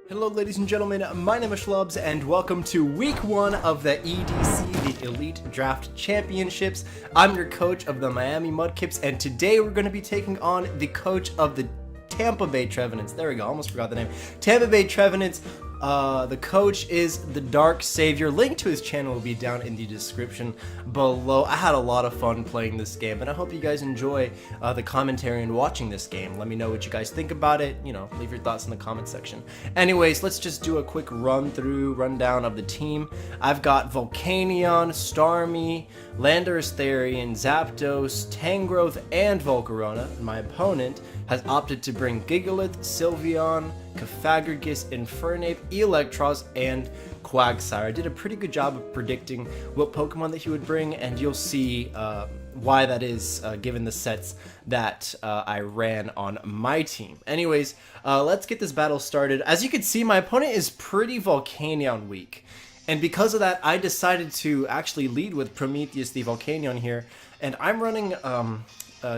Hello ladies and gentlemen, my name is Schlubs and welcome to week 1 of the EDC, the Elite Draft Championships. I'm your coach of the Miami Mudkips and today we're going to be taking on the coach of the Tampa Bay Trevenants. There we go, almost forgot the name. Tampa Bay Trevenants. The coach is the Dark Savior. Link to his channel will be down in the description below. I had a lot of fun playing this game, and I hope you guys enjoy the commentary and watching this game. Let me know what you guys think about it. You know, leave your thoughts in the comment section. Anyways, let's just do a quick rundown of the team. I've got Volcanion, Starmie, Landorus Therian, Zapdos, Tangrowth, and Volcarona. And my opponent has opted to bring Gigalith, Sylveon, Cofagrigus, Infernape, Eelektross, and Quagsire. I did a pretty good job of predicting what Pokemon that he would bring, and you'll see why that is given the sets that I ran on my team. Anyways, let's get this battle started. As you can see, my opponent is pretty Volcanion weak, and because of that, I decided to actually lead with Prometheus the Volcanion here, and I'm running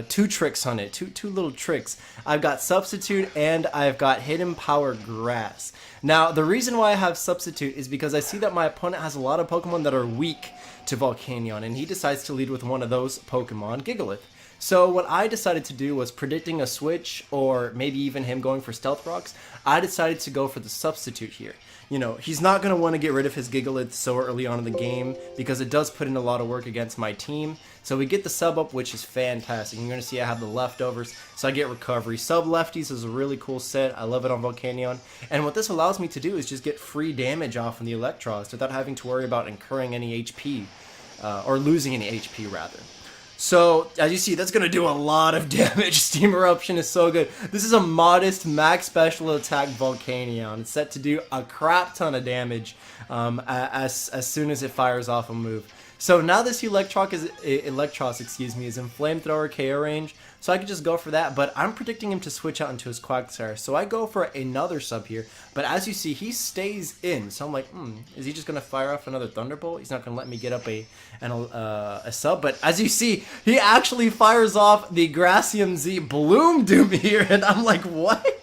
two tricks on it, two little tricks. I've got Substitute and I've got Hidden Power Grass. Now, the reason why I have Substitute is because I see that my opponent has a lot of Pokemon that are weak to Volcanion, and he decides to lead with one of those Pokemon, Gigalith. So what I decided to do was, predicting a switch or maybe even him going for Stealth Rocks, I decided to go for the Substitute here. You know, he's not going to want to get rid of his Gigalith so early on in the game because it does put in a lot of work against my team. So we get the sub up, which is fantastic. You're going to see I have the leftovers, so I get recovery. Sub lefties is a really cool set. I love it on Volcanion. And what this allows me to do is just get free damage off on the Eelektross without having to worry about incurring any HP, or losing any HP rather. So, as you see, that's going to do a lot of damage. Steam Eruption is so good. This is a modest max special attack Volcanion. It's set to do a crap ton of damage as soon as it fires off a move. So now this Eelektross is in Flamethrower KO range, so I could just go for that, but I'm predicting him to switch out into his Quagsire, so I go for another sub here, but as you see, he stays in, so I'm like, is he just going to fire off another Thunderbolt? He's not going to let me get up a sub, but as you see, he actually fires off the Gracium Z Bloom Doom here, and I'm like, what?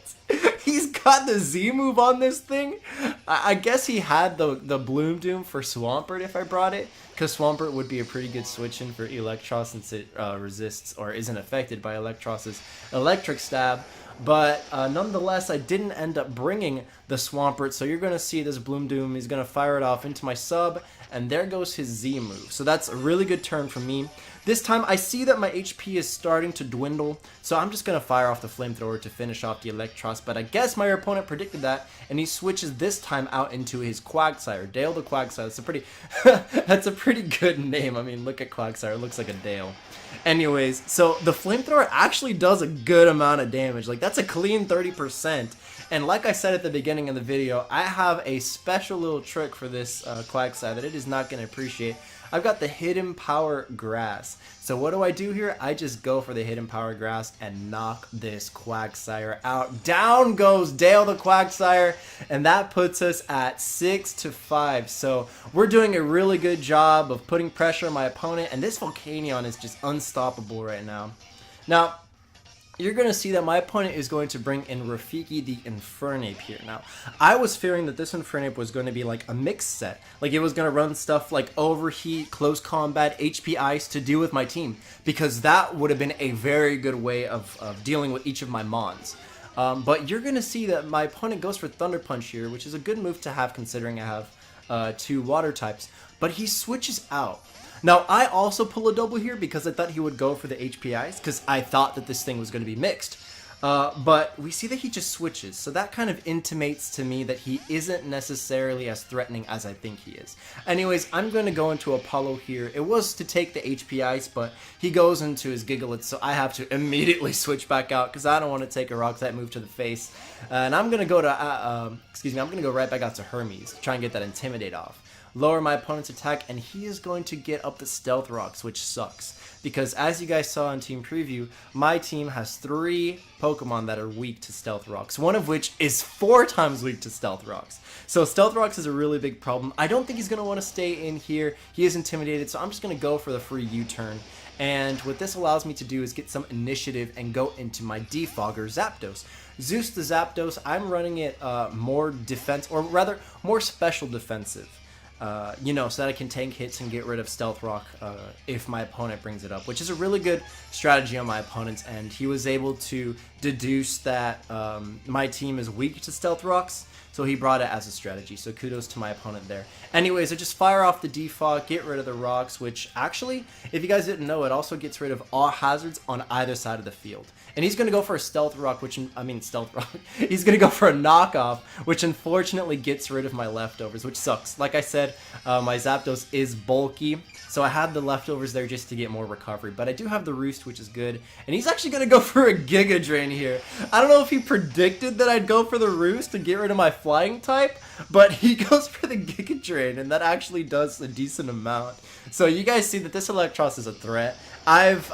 He's got the Z move on this thing? I guess he had the Bloom Doom for Swampert if I brought it, because Swampert would be a pretty good switch in for Eelektross since it resists or isn't affected by Eelektross's Electric Stab. But nonetheless, I didn't end up bringing the Swampert, so you're going to see this Bloom Doom. He's going to fire it off into my sub, and there goes his Z move. So that's a really good turn for me. This time, I see that my HP is starting to dwindle, so I'm just going to fire off the Flamethrower to finish off the Eelektross, but I guess my opponent predicted that, and he switches this time out into his Quagsire, Dale the Quagsire. That's a pretty, that's a pretty good name. I mean, look at Quagsire, it looks like a Dale. Anyways, so the Flamethrower actually does a good amount of damage. Like, that's a clean 30%. And like I said at the beginning of the video, I have a special little trick for this Quagsire that it is not going to appreciate. I've got the Hidden Power Grass. So what do I do here? I just go for the Hidden Power Grass and knock this Quagsire out. Down goes Dale the Quagsire, and that puts us at 6-5. So we're doing a really good job of putting pressure on my opponent, and this Volcanion is just unstoppable right now. Now, you're going to see that my opponent is going to bring in Rafiki the Infernape here. Now, I was fearing that this Infernape was going to be like a mixed set. Like, it was going to run stuff like Overheat, Close Combat, HP Ice to deal with my team, because that would have been a very good way of dealing with each of my Mons. But you're going to see that my opponent goes for Thunder Punch here, which is a good move to have considering I have 2 water types. But he switches out. Now, I also pull a double here because I thought he would go for the HP Ice, because I thought that this thing was going to be mixed. But we see that he just switches, so that kind of intimates to me that he isn't necessarily as threatening as I think he is. Anyways, I'm going to go into Apollo here. It was to take the HP Ice, but he goes into his Gigalith, so I have to immediately switch back out because I don't want to take a Rock Type move to the face. And I'm going to go to, I'm going to go right back out to Hermes to try and get that Intimidate off. Lower my opponent's attack, and he is going to get up the Stealth Rocks, which sucks. Because as you guys saw in Team Preview, my team has 3 Pokemon that are weak to Stealth Rocks, one of which is 4 times weak to Stealth Rocks. So Stealth Rocks is a really big problem. I don't think he's going to want to stay in here. He is intimidated, so I'm just going to go for the free U-turn. And what this allows me to do is get some initiative and go into my Defogger Zapdos. Zeus the Zapdos, I'm running it more defense, or rather more special defensive. You know, so that I can tank hits and get rid of Stealth Rock if my opponent brings it up, which is a really good strategy on my opponent's end. He was able to deduce that my team is weak to Stealth Rocks, so he brought it as a strategy, so kudos to my opponent there. Anyways, I just fire off the defog, get rid of the rocks, which actually, if you guys didn't know, it also gets rid of all hazards on either side of the field. And he's going to go for a Stealth Rock, Stealth Rock. He's going to go for a knockoff, which unfortunately gets rid of my leftovers, which sucks. Like I said, my Zapdos is bulky, so I had the leftovers there just to get more recovery. But I do have the Roost, which is good. And he's actually going to go for a Giga Drain here. I don't know if he predicted that I'd go for the Roost to get rid of my flying type, but he goes for the Giga Drain, and that actually does a decent amount. So you guys see that this Electros is a threat. I've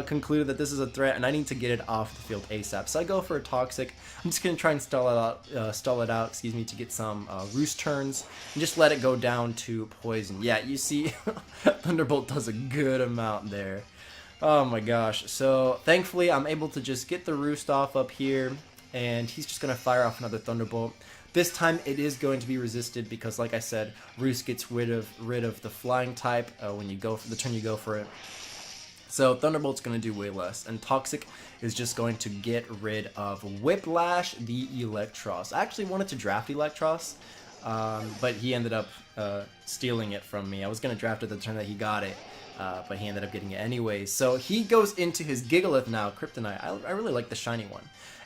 concluded that this is a threat, and I need to get it off the field ASAP. So I go for a Toxic. I'm just gonna try and stall it out, to get some Roost turns, and just let it go down to Poison. Yeah, you see, Thunderbolt does a good amount there. Oh my gosh. So thankfully, I'm able to just get the Roost off up here, and he's just gonna fire off another Thunderbolt. This time it is going to be resisted because, like I said, Roost gets rid of the flying type when you go for the turn you go for it. So Thunderbolt's going to do way less, and Toxic is just going to get rid of Whiplash the Electros. I actually wanted to draft Electros, but he ended up stealing it from me. I was going to draft it the turn that he got it, but he ended up getting it anyways. So he goes into his Gigalith now, Kryptonite. I really like the shiny one.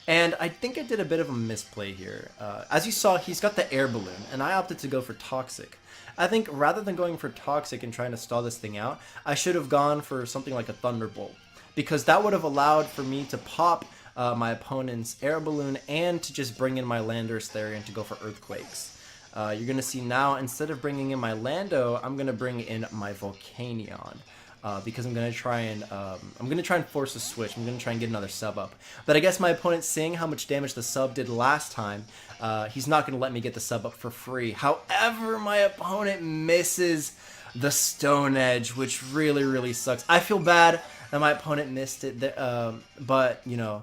And I think I did a bit of a misplay here. As you saw, he's got the Air Balloon, and I opted to go for Toxic. I think rather than going for Toxic and trying to stall this thing out, I should have gone for something like a Thunderbolt, because that would have allowed for me to pop my opponent's Air Balloon and to just bring in my Landorus Therian to go for Earthquakes. You're going to see now, instead of bringing in my Lando, I'm going to bring in my Volcanion. Because I'm gonna try and force a switch. I'm gonna try and get another sub up. But I guess my opponent, seeing how much damage the sub did last time, he's not gonna let me get the sub up for free. However, my opponent misses the Stone Edge, which really sucks. I feel bad that my opponent missed it, but you know,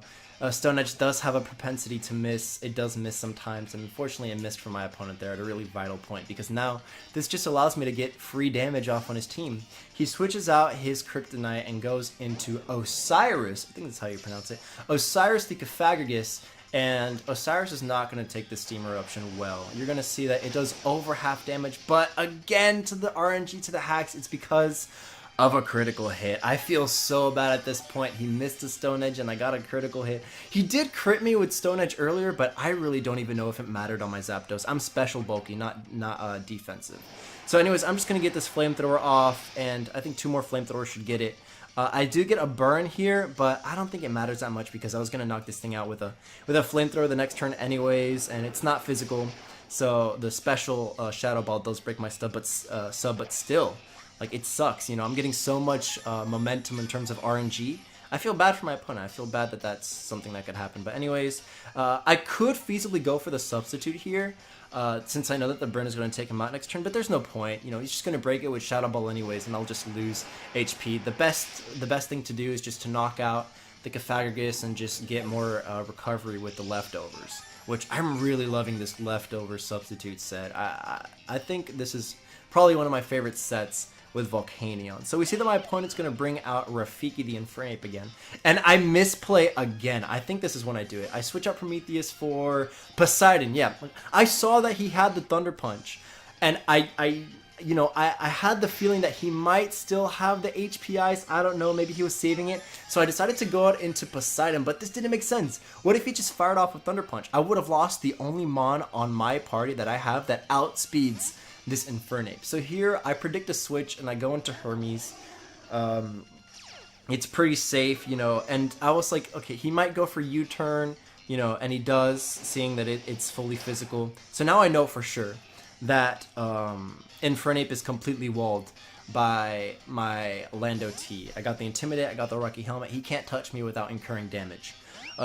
Stone Edge does have a propensity to miss. It does miss sometimes, and unfortunately it missed for my opponent there at a really vital point, because now this just allows me to get free damage off on his team. He switches out his Kryptonite and goes into Osiris, I think that's how you pronounce it, Osiris the Cofagrigus, and Osiris is not going to take the Steam Eruption well. You're going to see that it does over half damage, but again, to the RNG, to the hacks, it's because of a critical hit. I feel so bad at this point. He missed the Stone Edge and I got a critical hit. He did crit me with Stone Edge earlier, but I really don't even know if it mattered on my Zapdos. I'm special bulky, not defensive. So anyways, I'm just going to get this Flamethrower off, and I think 2 more Flamethrowers should get it. I do get a burn here, but I don't think it matters that much because I was going to knock this thing out with a Flamethrower the next turn anyways, and it's not physical. So the special Shadow Ball does break my sub, but still, like, it sucks. You know, I'm getting so much momentum in terms of RNG. I feel bad for my opponent. I feel bad that that's something that could happen. But anyways, I could feasibly go for the substitute here, since I know that the burn is going to take him out next turn, but there's no point. You know, he's just going to break it with Shadow Ball anyways, and I'll just lose HP. The best thing to do is just to knock out the Cofagrigus and just get more recovery with the leftovers, which I'm really loving this leftover substitute set. I think this is probably one of my favorite sets with Volcanion. So we see that my opponent's going to bring out Rafiki the Infernape again, and I misplay again. I think this is when I do it. I switch out Prometheus for Poseidon. Yeah, I saw that he had the Thunder Punch, and I had the feeling that he might still have the HPIs. I don't know, maybe he was saving it. So I decided to go out into Poseidon, but this didn't make sense. What if he just fired off a Thunder Punch? I would have lost the only Mon on my party that I have that outspeeds this Infernape. So here I predict a switch and I go into Hermes. It's pretty safe, you know, and I was like, okay, he might go for U-turn, you know, and he does, seeing that it's fully physical. So now I know for sure that Infernape is completely walled by my Lando T. I got the Intimidate, I got the Rocky Helmet. He can't touch me without incurring damage.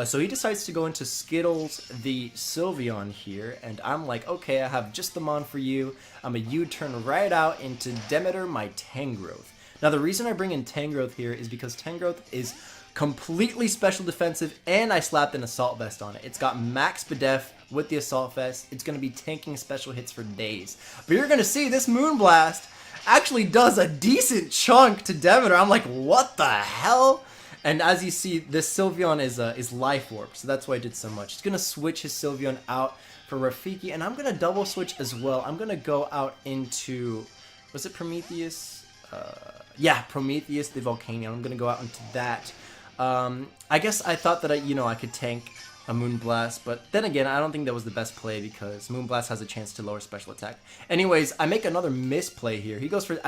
So he decides to go into Skittles the Sylveon here, and I'm like, okay, I have just the Mon for you. I'm a U-turn right out into Demeter, my Tangrowth. Now the reason I bring in Tangrowth here is because Tangrowth is completely special defensive, and I slapped an Assault Vest on it. It's got max BDEF with the Assault Vest. It's going to be tanking special hits for days. But you're going to see this Moonblast actually does a decent chunk to Demeter. I'm like, what the hell? And as you see, this Sylveon is Life Orb, so that's why I did so much. He's going to switch his Sylveon out for Rafiki, and I'm going to double switch as well. I'm going to go out into, was it Prometheus? Yeah, Prometheus, the Volcanion. I'm going to go out into that. I guess I thought that I could tank a Moonblast, but then again, I don't think that was the best play because Moonblast has a chance to lower special attack. Anyways, I make another misplay here. He goes for,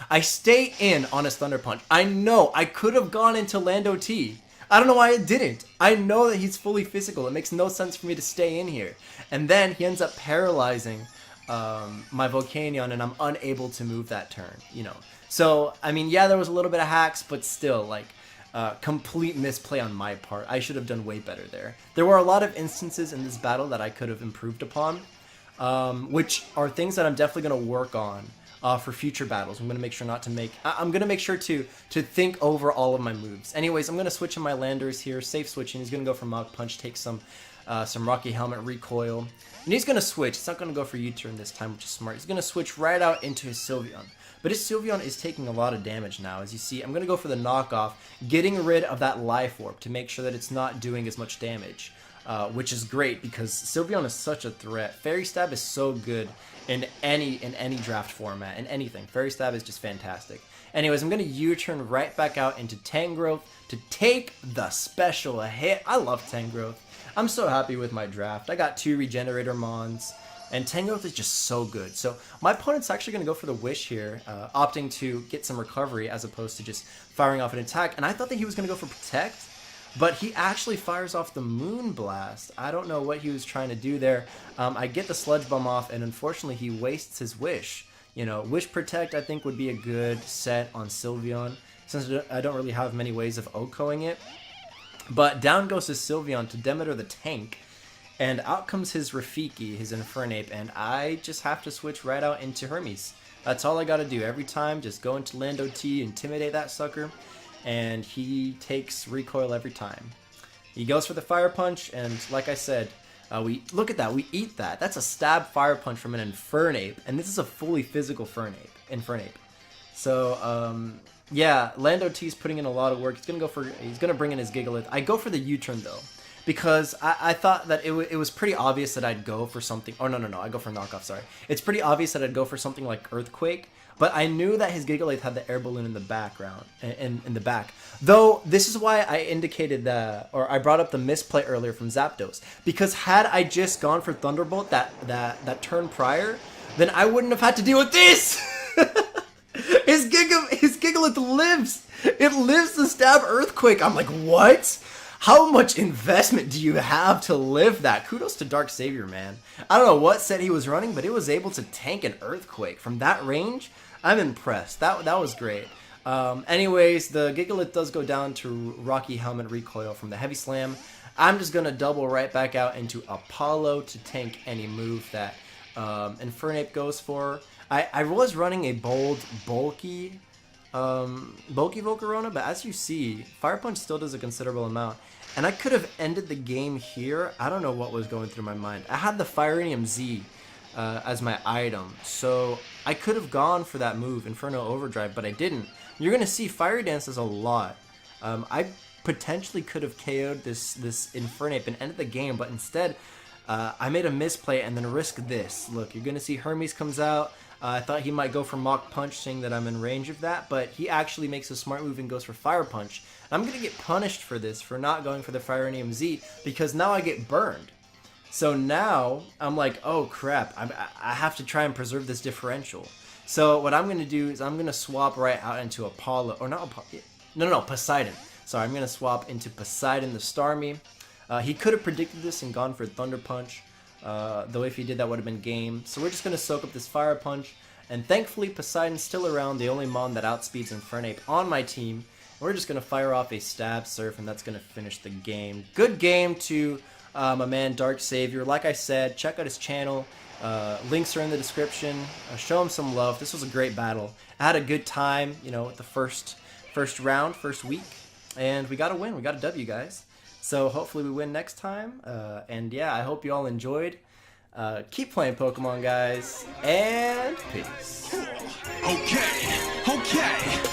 I stay in on his Thunder Punch. I know I could have gone into Lando T. I don't know why I didn't. I know that he's fully physical. It makes no sense for me to stay in here. And then he ends up paralyzing my Volcanion, and I'm unable to move that turn, you know. So, I mean, yeah, there was a little bit of hacks, but still, like, complete misplay on my part. I should have done way better there. There were a lot of instances in this battle that I could have improved upon, which are things that I'm definitely going to work on for future battles. I'm going to make sure not to make... I'm going to make sure to think over all of my moves. Anyways, I'm going to switch in my landers here. Safe switching. He's going to go for Mach Punch, take some Rocky Helmet recoil. And he's going to switch. He's not going to go for U-turn this time, which is smart. He's going to switch right out into his Sylveon. But his Sylveon is taking a lot of damage now. As you see, I'm going to go for the knockoff, getting rid of that Life Orb to make sure that it's not doing as much damage, which is great because Sylveon is such a threat. Fairy Stab is so good in any draft format, in anything. Fairy Stab is just fantastic. Anyways, I'm going to U-turn right back out into Tangrowth to take the special hit. I love Tangrowth. I'm so happy with my draft. I got 2 Regenerator Mons. And Tangrowth is just so good. So my opponent's actually going to go for the Wish here, opting to get some recovery as opposed to just firing off an attack. And I thought that he was going to go for Protect, but he actually fires off the Moonblast. I don't know what he was trying to do there. I get the Sludge Bomb off, and unfortunately he wastes his Wish. You know, Wish Protect I think would be a good set on Sylveon, since I don't really have many ways of OHKOing it. But down goes his Sylveon to Demeter the tank. And out comes his Rafiki, his Infernape, and I just have to switch right out into Hermes. That's all I gotta do. Every time, just go into Lando T, intimidate that sucker, and he takes recoil every time. He goes for the Fire Punch, and like I said, look at that, we eat that. That's a stab Fire Punch from an Infernape, and this is a fully physical Infernape. So, yeah, Lando T's putting in a lot of work. He's gonna bring in his Gigalith. I go for the U-turn though, because I thought that it was pretty obvious that I'd go for something... Oh, no, I go for Knockoff, sorry. It's pretty obvious that I'd go for something like Earthquake, but I knew that his Gigalith had the Air Balloon in the background, in the back. Though, this is why I indicated or I brought up the misplay earlier from Zapdos, because had I just gone for Thunderbolt that turn prior, then I wouldn't have had to deal with this! His Gigalith lives! It lives to stab Earthquake! I'm like, what? How much investment do you have to live that? Kudos to Dark Savior, man. I don't know what set he was running, but it was able to tank an Earthquake. From that range, I'm impressed. That was great. Anyways, the Gigalith does go down to Rocky Helmet Recoil from the Heavy Slam. I'm just going to double right back out into Apollo to tank any move that Infernape goes for. I was running a bulky Volcarona, but as you see, Fire Punch still does a considerable amount. And I could have ended the game here. I don't know what was going through my mind. I had the Firenium Z as my item, so I could have gone for that move, Inferno Overdrive, but I didn't. You're going to see Fire Dance does a lot. I potentially could have KO'd this Infernape and ended the game, but instead I made a misplay and then risked this. Look, you're going to see Hermes comes out. I thought he might go for Mach Punch, saying that I'm in range of that, but he actually makes a smart move and goes for Fire Punch. I'm going to get punished for this, for not going for the Firenium Z, because now I get burned. So now, I'm like, oh crap, I have to try and preserve this differential. So what I'm going to do is I'm going to swap right out into Apollo, or not Apollo, no, Poseidon. Sorry, I'm going to swap into Poseidon the Starmie. He could have predicted this and gone for Thunder Punch. Though if he did, that would have been game. So we're just going to soak up this Fire Punch. And thankfully, Poseidon's still around, the only Mon that outspeeds Infernape on my team. We're just going to fire off a Stab Surf, and that's going to finish the game. Good game to my man Dark Savior. Like I said, check out his channel. Links are in the description. Show him some love. This was a great battle. I had a good time, you know, with the first round, first week. and we got a win. We got a W, guys. So hopefully we win next time. And yeah, I hope you all enjoyed. Keep playing Pokemon, guys, and peace. Okay.